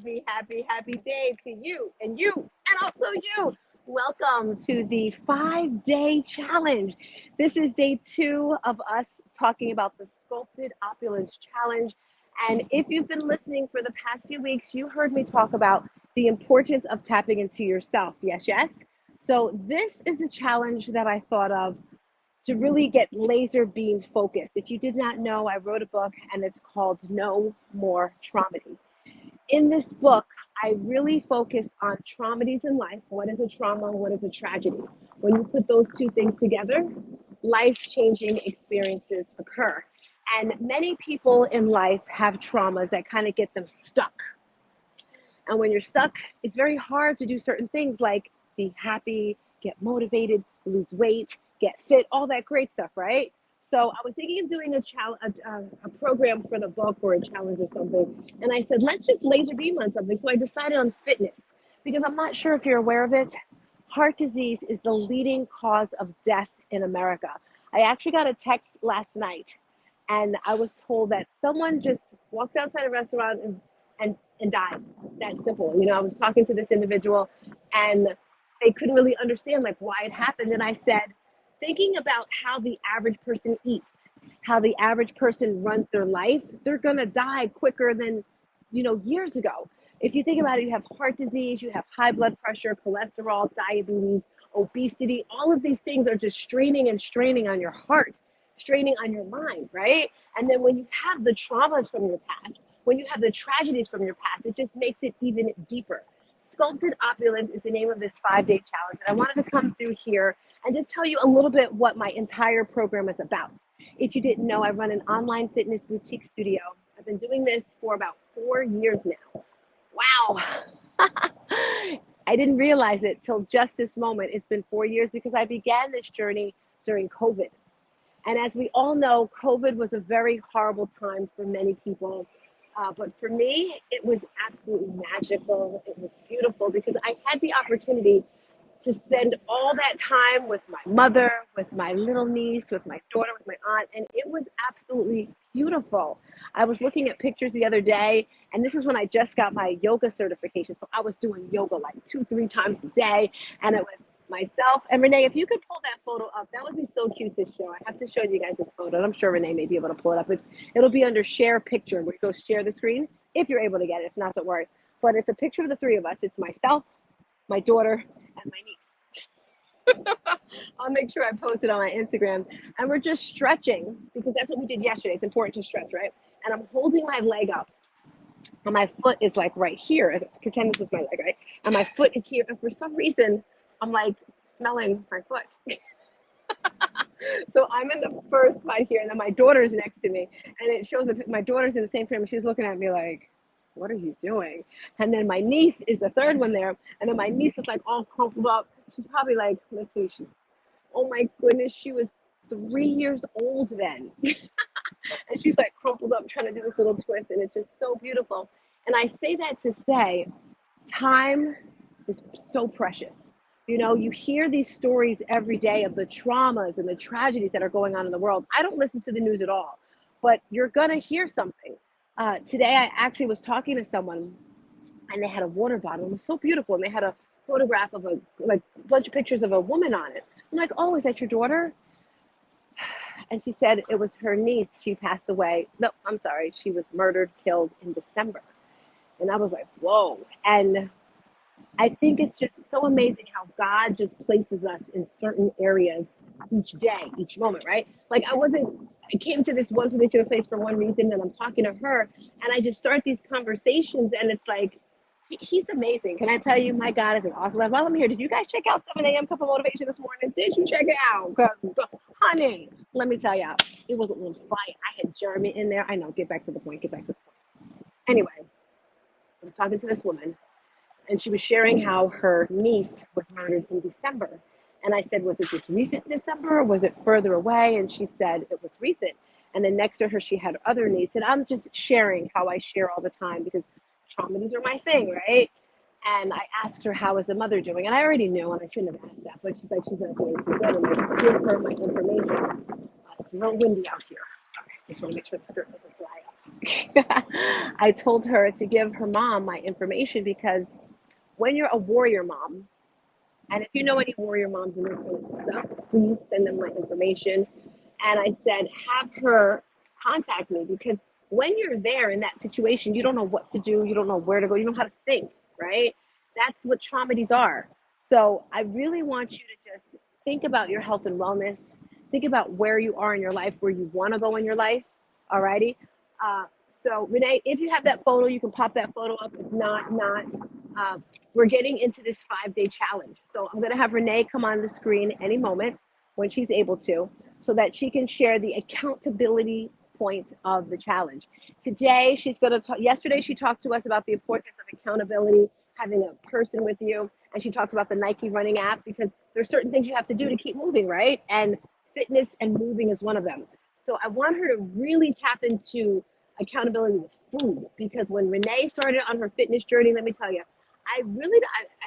happy day to you and also you. Welcome to the 5 day challenge. This is day 2 of us talking about the Sculpted Opulence challenge. And if you've been listening for the past few weeks, you heard me talk about the importance of tapping into yourself. Yes, yes. So, this is a challenge that I thought of to really get laser beam focused. If you did not know, I wrote a book and it's called No More Traumedy. In this book, I really focused on traumedies in life. What is a trauma? What is a tragedy? When you put those two things together, life changing experiences occur. And many people in life have traumas that kind of get them stuck. And when you're stuck, it's very hard to do certain things like be happy, get motivated, lose weight, get fit, all that great stuff, right? So I was thinking of doing a program for the book or a challenge or something. And I said, let's just laser beam on something. So I decided on fitness because I'm not sure if you're aware of it. Heart disease is the leading cause of death in America. I actually got a text last night and I was told that someone just walked outside a restaurant and died. That simple. You know, I was talking to this individual and they couldn't really understand like why it happened. And I said, thinking about how the average person eats, how the average person runs their life, they're gonna die quicker than, years ago. If you think about it, you have heart disease, you have high blood pressure, cholesterol, diabetes, obesity, all of these things are just straining and straining on your heart, straining on your mind, right? And then when you have the traumas from your past, when you have the tragedies from your past, it just makes it even deeper. Sculpted Opulence is the name of this 5 day challenge. And I wanted to come through here and just tell you a little bit what my entire program is about. If you didn't know, I run an online fitness boutique studio. I've been doing this for about 4 years now. Wow. I didn't realize it till just this moment. It's been 4 years because I began this journey during COVID. And as we all know, COVID was a very horrible time for many people. But for me, it was absolutely magical. It was beautiful because I had the opportunity to spend all that time with my mother, with my little niece, with my daughter, with my aunt, and it was absolutely beautiful. I was looking at pictures the other day, and this is when I just got my yoga certification. So I was doing yoga like 2, 3 times a day, and it was myself and Renee. If you could pull that photo up, that would be so cute to show. I have to show you guys this photo. I'm sure Renee may be able to pull it up. It'll be under share picture, where you go share the screen if you're able to get it. If not, don't worry. But it's a picture of the three of us. It's myself, my daughter, and my niece. I'll make sure I post it on my Instagram. And we're just stretching because that's what we did yesterday. It's important to stretch, right? And I'm holding my leg up. And my foot is like right here. As pretend this is my leg, right? And my foot is here. And for some reason, I'm like smelling my foot. So I'm in the first spot here, and then my daughter's next to me. And it shows that my daughter's in the same frame. And she's looking at me like, what are you doing? And then my niece is the third one there. And then my niece is like all crumpled up. She's probably like, let's see, oh my goodness, she was 3 years old then. And she's like crumpled up trying to do this little twist. And it's just so beautiful. And I say that to say, time is so precious. You hear these stories every day of the traumas and the tragedies that are going on in the world. I don't listen to the news at all, but you're going to hear something. Today, I actually was talking to someone and they had a water bottle. It was so beautiful. And they had a photograph of a bunch of pictures of a woman on it. I'm like, oh, is that your daughter? And she said it was her niece. She passed away. No, I'm sorry. She was murdered, killed in December. And I was like, whoa. And I think it's just so amazing how God just places us in certain areas each day, each moment, right? Like I came to this one particular place for one reason, and I'm talking to her, and I just start these conversations, and it's like, he's amazing. Can I tell you, my God is an awesome. While I'm here, did you guys check out 7 a.m. Cup of Motivation this morning? Did you check it out? Honey, let me tell you, it was a little fight. I had Jeremy in there. I know, get back to the point. Anyway, I was talking to this woman, and she was sharing how her niece was murdered in December. And I said, was it this recent December or was it further away? And she said it was recent. And then next to her, she had other needs. And I'm just sharing how I share all the time because traumas are my thing, right? And I asked her, how is the mother doing? And I already knew, and I shouldn't have asked that, but she's like, she's not doing too good. And I give her my information. It's real windy out here. Sorry, just want to make sure the skirt doesn't fly up. I told her to give her mom my information because when you're a warrior mom, and if you know any warrior moms and they're kind of stuck, please send them my information. And I said, have her contact me because when you're there in that situation, you don't know what to do, you don't know where to go, you don't know how to think, right? That's what traumedies are. So I really want you to just think about your health and wellness. Think about where you are in your life, where you want to go in your life. Alrighty. So Renee, if you have that photo, you can pop that photo up. If not, not. Uh, we're getting into this 5-day challenge. So I'm going to have Renee come on the screen any moment when she's able to, so that she can share the accountability point of the challenge. Today, she's going to talk. Yesterday, she talked to us about the importance of accountability, having a person with you. And she talks about the Nike running app because there's certain things you have to do to keep moving, right? And fitness and moving is one of them. So I want her to really tap into accountability with food because when Renee started on her fitness journey, let me tell you, I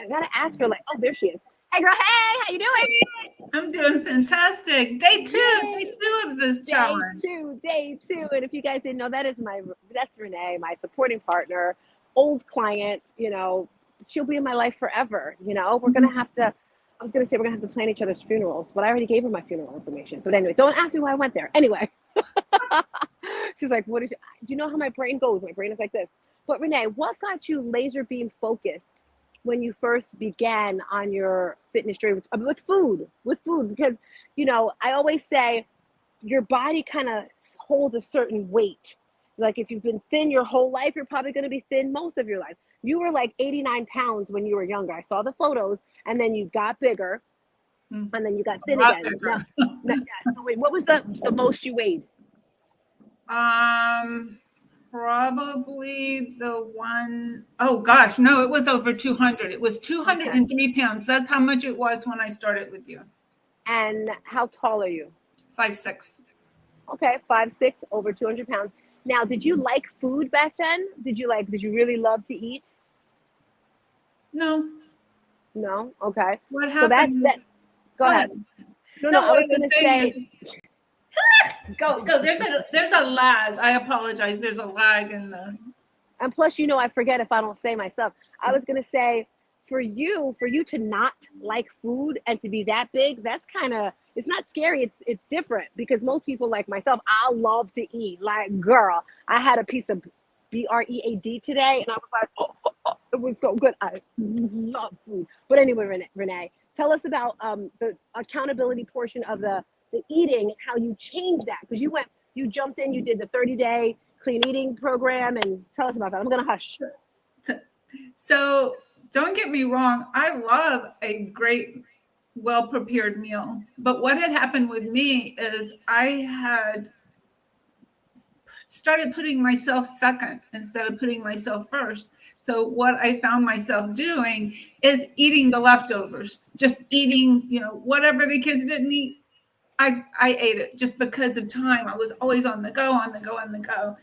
gotta ask her like, oh, there she is. Hey girl, hey, how you doing? I'm doing fantastic. Day Yay! two of this Day challenge. two, day two. And if you guys didn't know, that's Renee, my supporting partner, old client, she'll be in my life forever. We're gonna have to I was gonna say we're gonna have to plan each other's funerals, but I already gave her my funeral information. But anyway, don't ask me why I went there. Anyway. She's like, what did you know how my brain goes? My brain is like this. But Renee, what got you laser beam focused when you first began on your fitness journey with food? With food, because I always say your body kind of holds a certain weight. Like if you've been thin your whole life, you're probably going to be thin most of your life. You were like 89 pounds when you were younger. I saw the photos, and then you got bigger, and then you got thin again. Yeah, so wait, what was the most you weighed? Probably the one, oh gosh, no, it was over 200. It was 203 pounds. That's how much it was when I started with you. And how tall are you? 5'6". Okay, 5'6", over 200 pounds. Now, did you like food back then? Did you really love to eat? No. No? Okay. What So that's happened? that. Go ahead. No, what I was going to say. is, go. There's a lag. I apologize. There's a lag in the. And plus, I forget if I don't say my stuff. I was going to say, for you to not like food and to be that big, that's kind of, it's not scary. It's different because most people like myself, I love to eat. Like, girl, I had a piece of bread today, and I was like, oh, it was so good. I love food. But anyway, Renee, tell us about the accountability portion of the eating, how you changed that, because you jumped in, you did the 30-day clean eating program, and tell us about that. I'm gonna hush. So don't get me wrong, I love a great, well-prepared meal. But what had happened with me is I had started putting myself second instead of putting myself first. So what I found myself doing is eating the leftovers, just eating, whatever the kids didn't eat. I ate it just because of time. I was always on the go, on the go, on the go.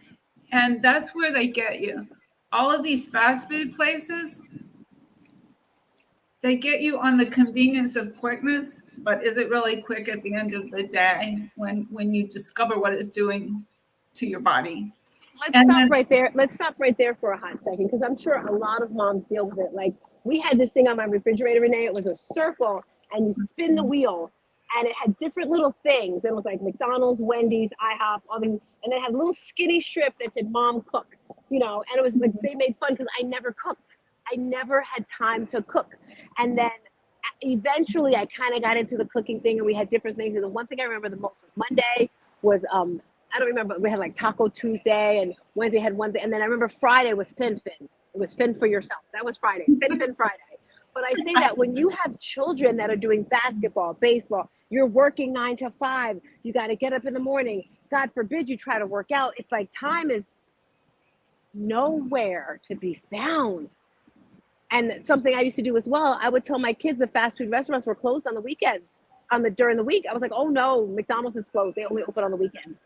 And that's where they get you. All of these fast food places, they get you on the convenience of quickness, but is it really quick at the end of the day when you discover what it's doing to your body? Let's stop right there. Let's stop right there for a hot second, because I'm sure a lot of moms deal with it. Like, we had this thing on my refrigerator, Renee. It was a circle, and you spin the wheel, and it had different little things. It was like McDonald's, Wendy's, IHOP, and it had a little skinny strip that said "Mom Cook," and it was like they made fun because I never cooked. I never had time to cook, and then eventually I kind of got into the cooking thing, and we had different things. And the one thing I remember the most was Monday was I don't remember. We had like Taco Tuesday, and Wednesday had one thing, and then I remember Friday was Fin Fin. It was Fin for yourself. That was Friday. Fin Fin Friday. But I say that when you have children that are doing basketball, baseball, you're working 9 to 5. You got to get up in the morning. God forbid you try to work out. It's like time is nowhere to be found. And something I used to do as well, I would tell my kids the fast food restaurants were closed on the weekends. During the week, I was like, oh no, McDonald's is closed. They only open on the weekends.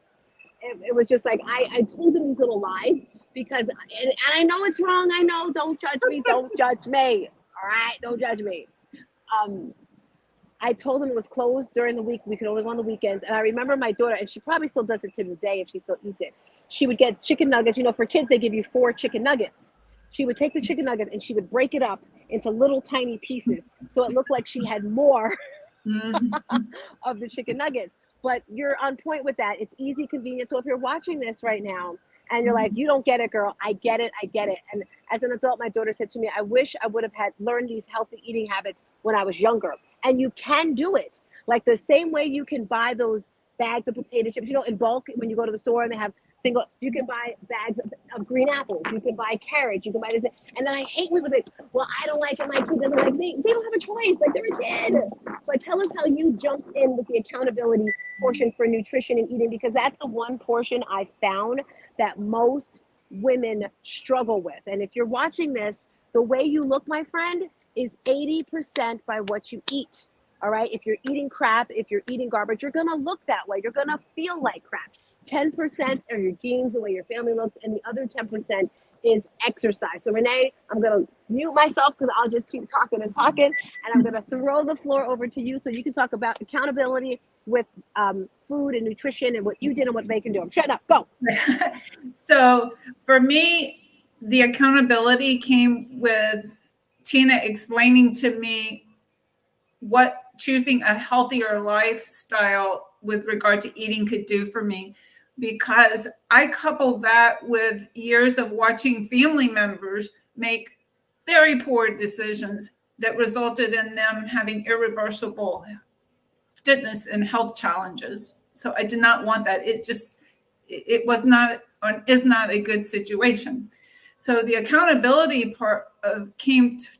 It was just like I told them these little lies because, and I know it's wrong. I know. Don't judge me. Don't judge me. All right, don't judge me. I told them it was closed during the week. We could only go on the weekends. And I remember my daughter, and she probably still does it to this day if she still eats it. she would get chicken nuggets. You know, for kids, they give you 4 chicken nuggets. She would take the chicken nuggets and she would break it up into little tiny pieces. So it looked like she had more of the chicken nuggets. But you're on point with that. It's easy, convenient. So if you're watching this right now and you're like, you don't get it, girl, I get it. I get it. And as an adult, my daughter said to me, I wish I would have had learned these healthy eating habits when I was younger. And you can do it. Like the same way you can buy those bags of potato chips, you know, in bulk when you go to the store and they have single, you can buy bags of green apples, you can buy carrots, you can buy this. And then I hate when people say, well, I don't like it, my kid doesn't like it. They don't have a choice, like they're a kid. So tell us how you jumped in with the accountability portion for nutrition and eating, because that's the one portion I found that most women struggle with. And if you're watching this, the way you look, my friend, is 80% by what you eat. All right. If you're eating crap, if you're eating garbage, you're going to look that way. You're going to feel like crap. 10% are your genes, the way your family looks, and the other 10% is exercise. So Renee, I'm going to mute myself because I'll just keep talking and talking, and I'm going to throw the floor over to you so you can talk about accountability with food and nutrition and what you did and what they can do. I'm shutting up. Go. So for me, the accountability came with Tina explaining to me what choosing a healthier lifestyle with regard to eating could do for me, because I coupled that with years of watching family members make very poor decisions that resulted in them having irreversible fitness and health challenges. So I did not want that. It was not, or is not a good situation. So the accountability part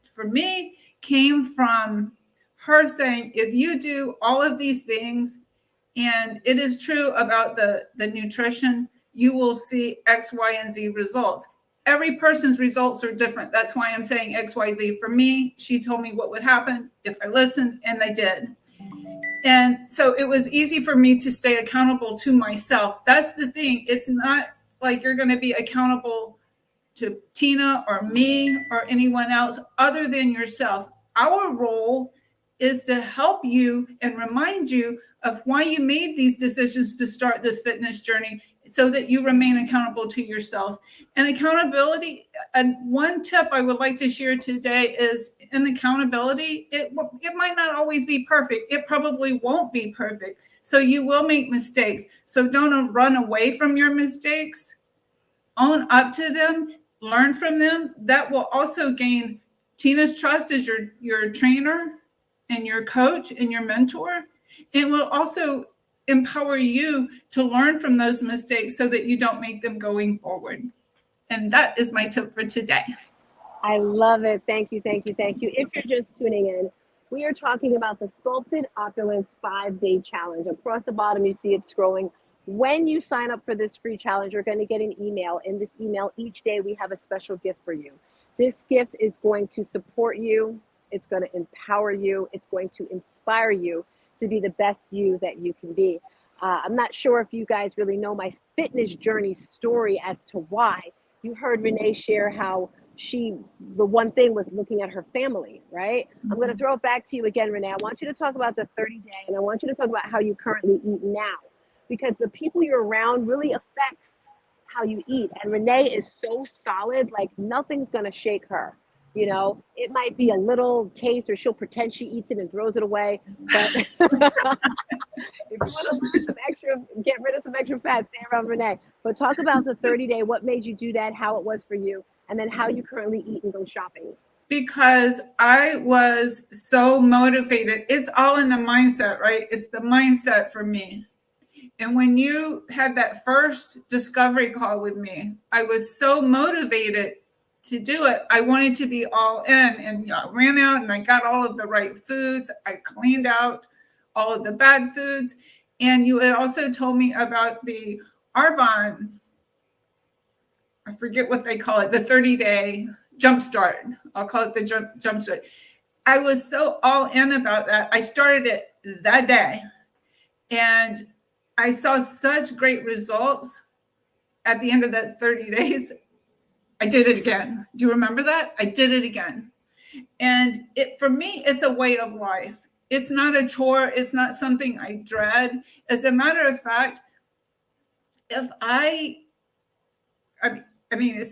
for me came from her saying, if you do all of these things, and it is true about the nutrition, you will see X, Y, and Z results. Every person's results are different. That's why I'm saying X, Y, Z. For me, she told me what would happen if I listened, and I did. And so it was easy for me to stay accountable to myself. That's the thing. It's not like you're going to be accountable to Tina or me or anyone else other than yourself. Our role is to help you and remind you of why you made these decisions to start this fitness journey, so that you remain accountable to yourself. And accountability, and one tip I would like to share today is, in accountability, it might not always be perfect. It probably won't be perfect. So you will make mistakes. So don't run away from your mistakes. Own up to them, learn from them. That will also gain Tina's trust as your trainer and your coach and your mentor. It will also empower you to learn from those mistakes so that you don't make them going forward. And that is my tip for today. I love it. Thank you, thank you, thank you. If you're just tuning in, we are talking about the Sculpted Opulence 5-day challenge. Across the bottom, you see it scrolling. When you sign up for this free challenge, you're going to get an email. In this email, each day we have a special gift for you. This gift is going to support you. It's going to empower you. It's going to inspire you to be the best you that you can be. I'm not sure if you guys really know my fitness journey story as to why. You heard Renee share how the one thing was looking at her family, right? I'm going to throw it back to you again, Renee. I want you to talk about the 30-day, and I want you to talk about how you currently eat now, because the people you're around really affects how you eat. And Renee is so solid, like nothing's going to shake her. You know, it might be a little taste, or she'll pretend she eats it and throws it away. But if you want to lose some extra, get rid of some extra fat, stay around Renee. But talk about the 30-day, what made you do that, how it was for you, and then how you currently eat and go shopping. Because I was so motivated. It's all in the mindset, right? It's the mindset for me. And when you had that first discovery call with me, I was so motivated to do it. I wanted to be all in, and I ran out and I got all of the right foods. I cleaned out all of the bad foods. And you had also told me about the Arbonne, I forget what they call it, the 30-day jumpstart. I'll call it the jumpstart. I was so all in about that. I started it that day, and I saw such great results at the end of that 30 days. I did it again. Do you remember that? I did it again. And for me, it's a way of life. It's not a chore. It's not something I dread. As a matter of fact, if I I mean,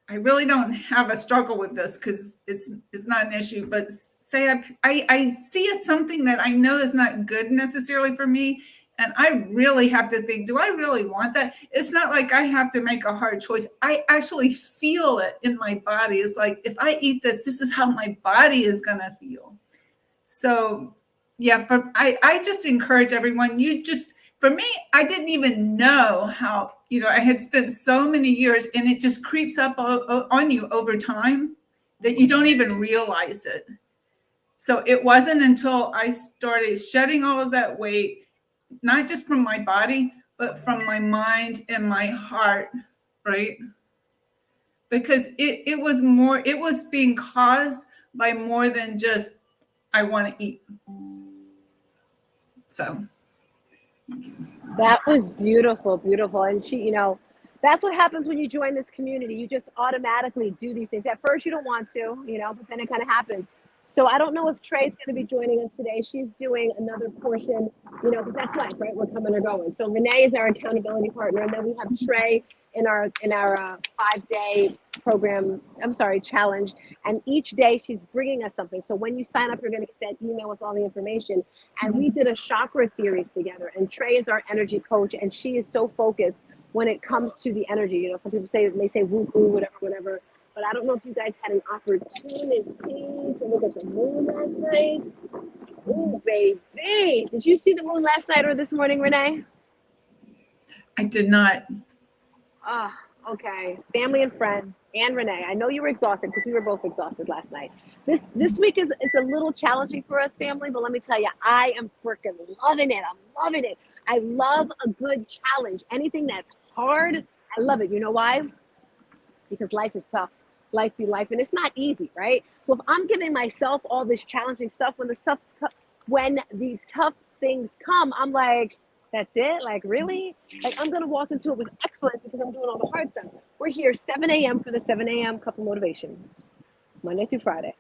I really don't have a struggle with this because it's not an issue. But say I see it's something that I know is not good necessarily for me, and I really have to think, do I really want that? It's not like I have to make a hard choice. I actually feel it in my body. It's like, if I eat this, this is how my body is gonna feel. So yeah, I just encourage everyone, for me, I didn't even know how, I had spent so many years, and it just creeps up on you over time that you don't even realize it. So it wasn't until I started shedding all of that weight, not just from my body, but from my mind and my heart, right? Because it was being caused by more than just, I want to eat. So That was beautiful, beautiful. And that's what happens when you join this community. You just automatically do these things. At first, you don't want to, but then it kind of happens. So I don't know if Trey's going to be joining us today. She's doing another portion, because that's life, right? We're coming or going. So Renee is our accountability partner, and then we have Trey in our 5-day program. Challenge. And each day she's bringing us something. So when you sign up, you're going to get that email with all the information. And we did a chakra series together. And Trey is our energy coach, and she is so focused when it comes to the energy. Some people say woo woo, whatever. But I don't know if you guys had an opportunity to look at the moon last night. Ooh, baby. Did you see the moon last night or this morning, Renee? I did not. Okay. Family and friends and Renee. I know you were exhausted because we were both exhausted last night. This week is a little challenging for us, family, but let me tell you, I am freaking loving it. I'm loving it. I love a good challenge. Anything that's hard, I love it. You know why? Because life is tough. Life be life, and it's not easy, right? So if I'm giving myself all this challenging stuff, when the tough things come, I'm like, that's it? Like, really? Like, I'm gonna walk into it with excellence because I'm doing all the hard stuff. We're here 7 a.m. for the 7 a.m. cup of motivation, Monday through Friday.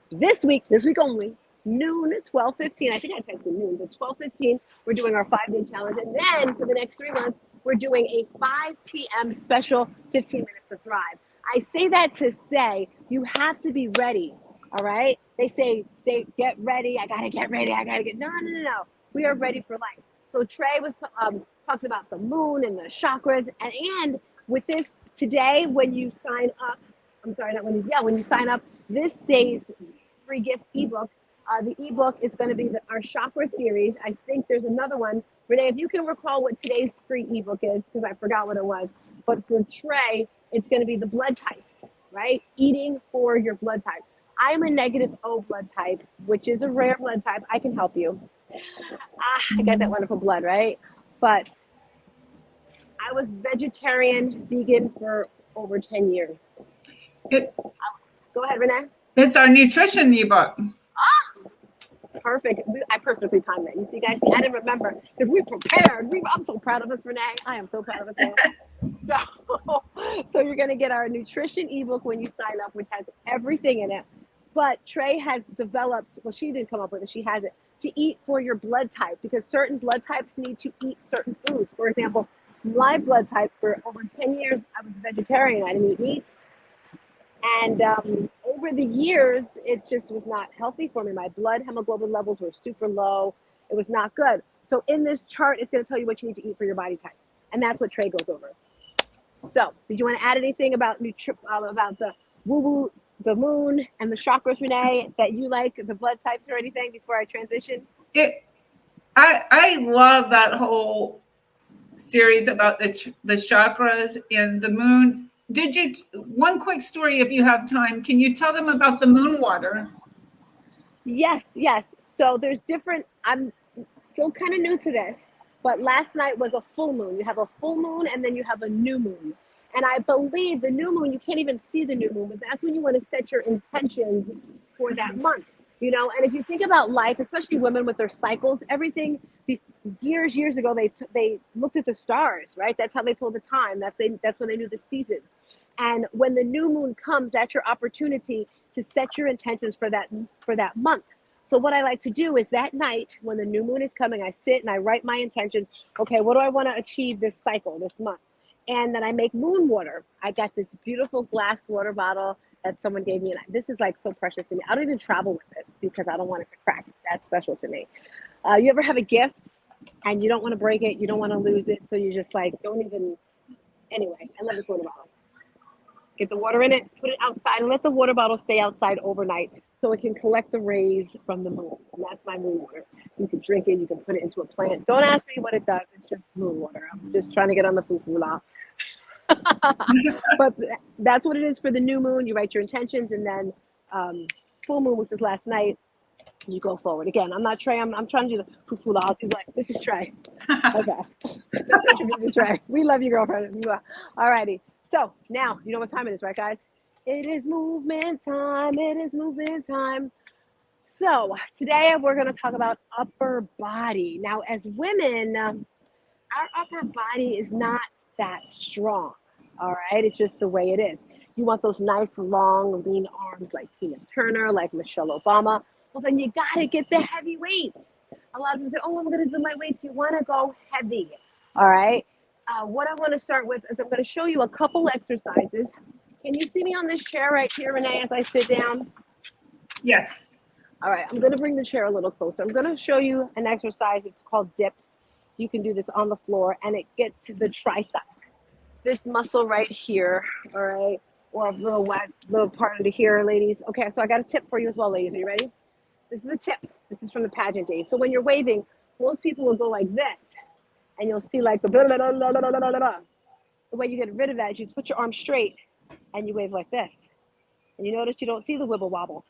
This week only, noon, 12:15. I think I typed in noon, but 12:15. We're doing our 5-day challenge, and then for the next 3 months, we're doing a 5 p.m. special 15 minutes to thrive. I say that to say you have to be ready, all right? They say, get ready. I got to get ready. No. We are ready for life. So Trey talks about the moon and the chakras. And with this today, when you sign up, when you sign up, this day's free gift ebook, the ebook is going to be our chakra series. I think there's another one. Renee, if you can recall what today's free ebook is, because I forgot what it was. But for Trey, it's going to be the blood types, right? Eating for your blood type. I'm a negative O blood type, which is a rare blood type. I can help you. I got that wonderful blood, right? But I was vegetarian, vegan for over 10 years. Go ahead, Renee. It's our nutrition ebook. Perfect. I perfectly timed that. You see, guys, I didn't remember because we prepared. I'm so proud of us, Renee. I am so proud of us. So you're going to get our nutrition ebook when you sign up, which has everything in it. But Trey has developed, well, she didn't come up with it. She has it to eat for your blood type because certain blood types need to eat certain foods. For example, my blood type for over 10 years, I was vegetarian. I didn't eat meat. And over the years, it just was not healthy for me. My blood hemoglobin levels were super low. It was not good. So in this chart, it's going to tell you what you need to eat for your body type. And that's what Trey goes over. So did you want to add anything about the woo-woo, the moon, and the chakras, Renee, that you like, the blood types or anything before I transition? I love that whole series about the chakras and the moon. One quick story, if you have time, can you tell them about the moon water? Yes. So there's different, I'm still kind of new to this, but last night was a full moon. You have a full moon and then you have a new moon. And I believe the new moon, you can't even see the new moon, but that's when you want to set your intentions for that month. And if you think about life, especially women with their cycles, everything years ago, they looked at the stars, right? That's how they told the time. That's when they knew the seasons. And when the new moon comes, that's your opportunity to set your intentions for that month. So what I like to do is that night when the new moon is coming, I sit and I write my intentions. Okay, what do I want to achieve this cycle, this month? And then I make moon water. I got this beautiful glass water bottle that someone gave me. And this is like so precious to me. I don't even travel with it because I don't want it to crack. That's special to me. You ever have a gift and you don't want to break it? You don't want to lose it. So you just like, don't even, anyway, I love this water bottle. Get the water in it, put it outside, and let the water bottle stay outside overnight so it can collect the rays from the moon. And that's my moon water. You can drink it, you can put it into a plant. Don't ask me what it does. It's just moon water. I'm just trying to get on the foo-foo law. But that's what it is for the new moon. You write your intentions, and then full moon, which was last night, you go forward. Again, I'm not Trey. I'm trying to do the foo-foo law. I'll do like, this is Trey. Okay. This is Trey. We love you, girlfriend. All righty. So now, you know what time it is, right, guys? It is movement time. It is movement time. So today we're going to talk about upper body. Now, as women, our upper body is not that strong. All right. It's just the way it is. You want those nice, long, lean arms like Tina Turner, like Michelle Obama. Well, then you got to get the heavy weights. A lot of people say, oh, I'm going to do my weights. You want to go heavy. All right. What I want to start with is I'm going to show you a couple exercises. Can you see me on this chair right here, Renee, as I sit down? Yes. All right, I'm going to bring the chair a little closer. I'm going to show you an exercise. It's called dips. You can do this on the floor, and it gets to the triceps. This muscle right here, all right, or a little part under here, ladies. Okay, so I got a tip for you as well, ladies. Are you ready? This is a tip. This is from the pageant days. So when you're waving, most people will go like this. And you'll see like the blah, blah, blah, blah, blah, blah, blah, blah. The way you get rid of that is you just put your arm straight and you wave like this. And you notice you don't see the wibble wobble.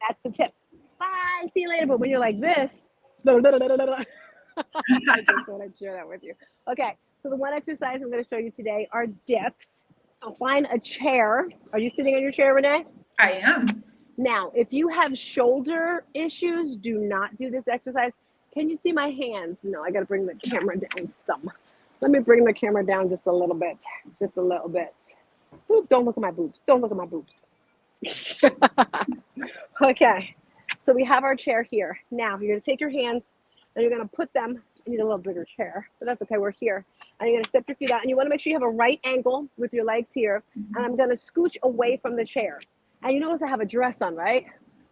That's the tip. Bye, see you later. But when you're like this, blah, blah, blah, blah, blah, blah. I just thought I'd share that with you. Okay, so the one exercise I'm going to show you today are dips. So find a chair. Are you sitting on your chair, Renee? I am. Now, if you have shoulder issues, do not do this exercise. Can you see my hands? No, I got to bring the camera down some. Let me bring the camera down just a little bit. Just a little bit. Ooh, don't look at my boobs. Don't look at my boobs. Okay. So we have our chair here. Now, you're going to take your hands and you're going to put them. I need a little bigger chair, but that's okay. We're here. And you're going to step your feet out. And you want to make sure you have a right angle with your legs here. And I'm going to scooch away from the chair. And you notice I have a dress on, right?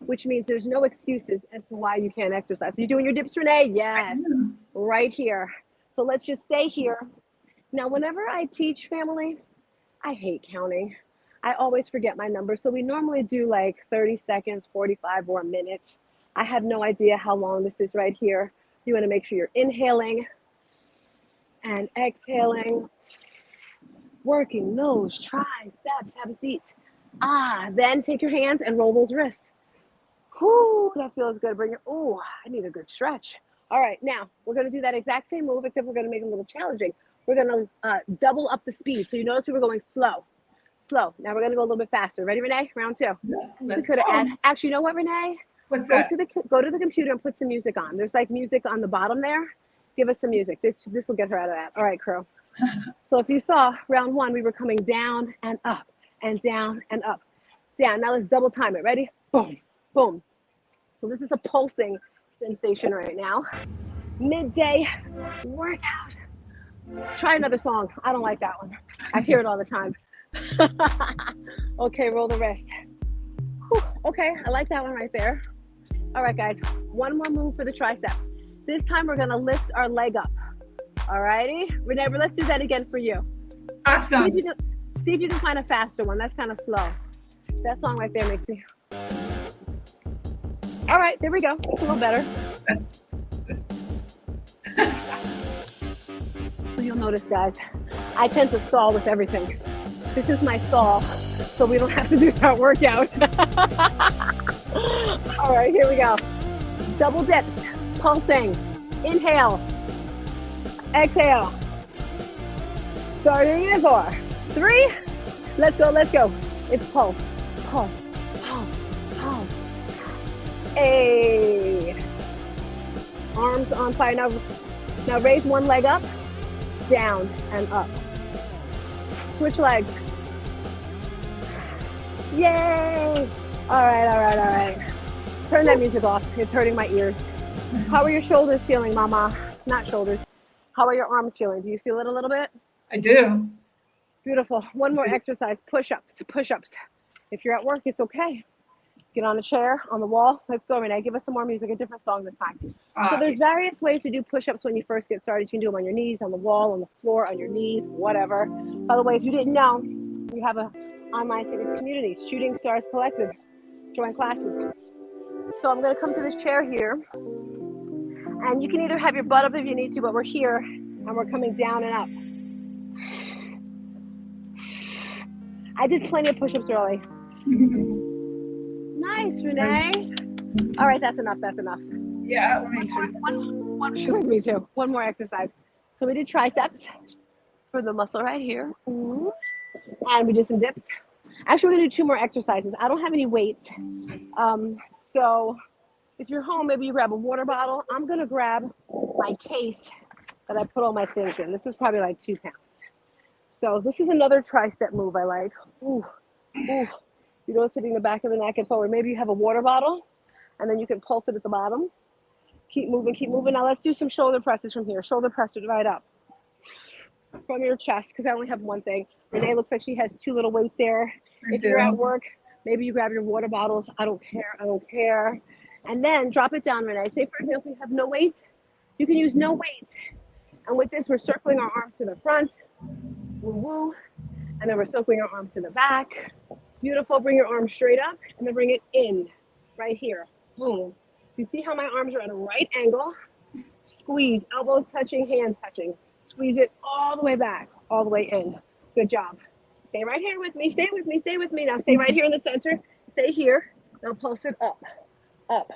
Which means there's no excuses as to why you can't exercise. You doing your dips, Renee? Yes, right here. So let's just stay here. Now, whenever I teach family, I hate counting. I always forget my numbers. So we normally do like 30 seconds, 45 or a minute. I have no idea how long this is right here. You want to make sure you're inhaling and exhaling. Working nose, triceps, have a seat. Then take your hands and roll those wrists. Whoo, that feels good. Bring it. Oh, I need a good stretch. All right, now we're going to do that exact same move, except we're going to make it a little challenging. We're going to double up the speed. So you notice we were going slow. Now we're going to go a little bit faster. Ready, Renee? Round two. Let's go. Actually, you know what, Renee? What's that? Go to the computer and put some music on. There's like music on the bottom there. Give us some music. This will get her out of that. All right, crew. So if you saw round one, we were coming down and up and down and up. Down. Now let's double time it. Ready? Boom, boom. So this is a pulsing sensation right now. Midday workout. Try another song. I don't like that one. I hear it all the time. Okay, roll the wrist. Whew, okay, I like that one right there. All right, guys. One more move for the triceps. This time we're going to lift our leg up. All righty. Renee, let's do that again for you. Awesome. See if you can find a faster one. That's kind of slow. That song right there makes me... All right, there we go. It's a little better. So you'll notice, guys, I tend to stall with everything. This is my stall, so we don't have to do that workout. All right, here we go. Double dips, pulsing. Inhale, exhale. Starting in 4, 3. Let's go. It's pulse, pulse, pulse, pulse. Hey. Arms on fire. Now raise one leg up, down and up. Switch legs. Yay! All right. Turn that music off. It's hurting my ears. How are your shoulders feeling, mama? Not shoulders. How are your arms feeling? Do you feel it a little bit? I do. Beautiful. One more exercise, push-ups, push-ups. If you're at work, it's okay. Get on a chair, on the wall. Let's go, Renee. Give us some more music, a different song this time. So there's various ways to do push-ups when you first get started. You can do them on your knees, on the wall, on the floor, on your knees, whatever. By the way, if you didn't know, we have an online fitness community, Shooting Stars Collective. Join classes. So I'm going to come to this chair here. And you can either have your butt up if you need to, but we're here and we're coming down and up. I did plenty of push-ups early. Nice, Renee. All right, that's enough. That's enough. Yeah, me too. Me too. One more exercise. So we did triceps for the muscle right here. And we did some dips. Actually, we're going to do 2 more exercises. I don't have any weights. So if you're home, maybe you grab a water bottle. I'm going to grab my case that I put all my things in. This is probably like 2 pounds. So this is another tricep move I like. Ooh, ooh. You know, sitting in the back of the neck and forward. Maybe you have a water bottle, and then you can pulse it at the bottom. Keep moving, keep moving. Now let's do some shoulder presses from here. Shoulder presses right up from your chest, because I only have one thing. Renee looks like she has 2 little weights there. If you're at work, maybe you grab your water bottles. I don't care. I don't care. And then drop it down, Renee. Say, for example, you have no weight. You can use no weight. And with this, we're circling our arms to the front. Woo woo. And then we're circling our arms to the back. Beautiful. Bring your arms straight up and then bring it in right here. Boom. You see how my arms are at a right angle? Squeeze, elbows touching, hands touching. Squeeze it all the way back, all the way in. Good job. Stay right here with me. Stay with me. Stay with me. Now stay right here in the center. Stay here. Now pulse it up, up.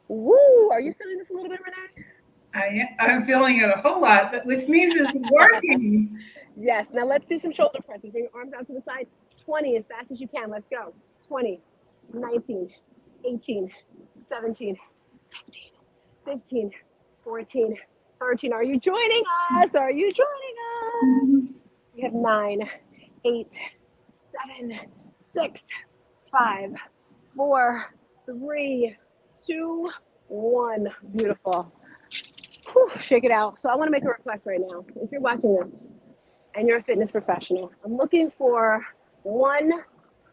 Woo. Are you feeling this a little bit, Renee? I'm feeling it a whole lot, which means it's working. Yes. Now let's do some shoulder presses. Bring your arms out to the side. 20 as fast as you can. Let's go. 20, 19, 18, 17, 16, 15, 14, 13. Are you joining us? Are you joining us? We have 9, 8, 7, 6, 5, 4, 3, 2, 1. Beautiful. Whew, shake it out. So I want to make a request right now. If you're watching this and you're a fitness professional, I'm looking for one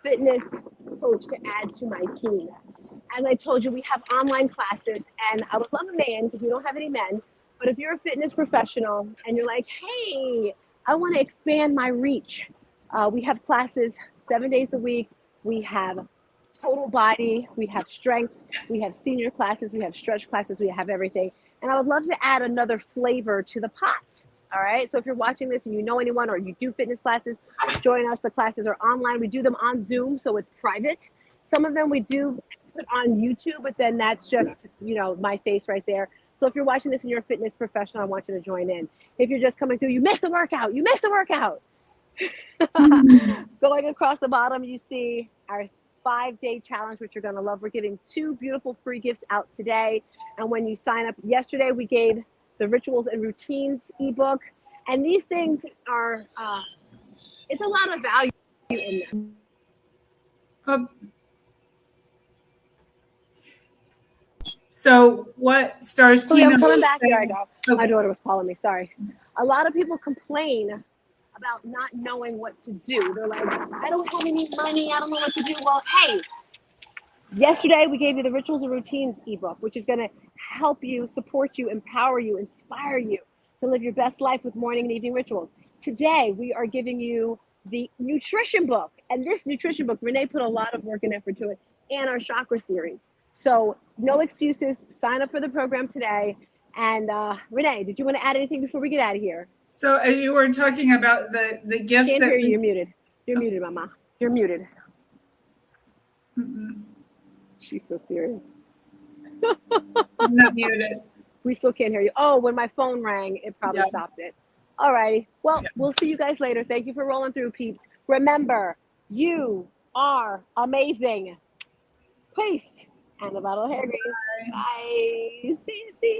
fitness coach to add to my team. As I told you, we have online classes, and I would love a man because we don't have any men. But if you're a fitness professional and you're like, hey, I want to expand my reach, we have classes 7 days a week. We have total body, we have strength, we have senior classes, we have stretch classes, we have everything. And I would love to add another flavor to the pot. All right. So if you're watching this and you know anyone or you do fitness classes, join us. The classes are online. We do them on Zoom, so it's private. Some of them we do put on YouTube, but then that's just, you know, my face right there. So if you're watching this and you're a fitness professional, I want you to join in. If you're just coming through, you missed the workout. You missed the workout. Going across the bottom, you see our 5-day challenge, which you're going to love. We're giving 2 beautiful free gifts out today. And when you sign up, yesterday we gave the Rituals and Routines ebook. And these things are, it's a lot of value in them. So what stars Tina? I'm Tina? coming back. There I go. Okay. My daughter was calling me. Sorry. A lot of people complain about not knowing what to do. They're like, I don't have any money. I don't know what to do. Well, hey, yesterday we gave you the Rituals and Routines ebook, which is going to help you, support you, empower you, inspire you to live your best life with morning and evening rituals. Today, we are giving you the nutrition book. And this nutrition book, Renee put a lot of work and effort to it, and our chakra series. So no excuses. Sign up for the program today. And Renee, did you want to add anything before we get out of here? So as you were talking about the gifts Can't that hear you. You're muted. You're muted, Mama. You're muted. She's so serious. I'm not muted. We still can't hear you. Oh, when my phone rang, it probably stopped it. All righty. Well, we'll see you guys later. Thank you for rolling through, peeps. Remember, you are amazing. Peace. And a bottle of hair grease. Bye. See you.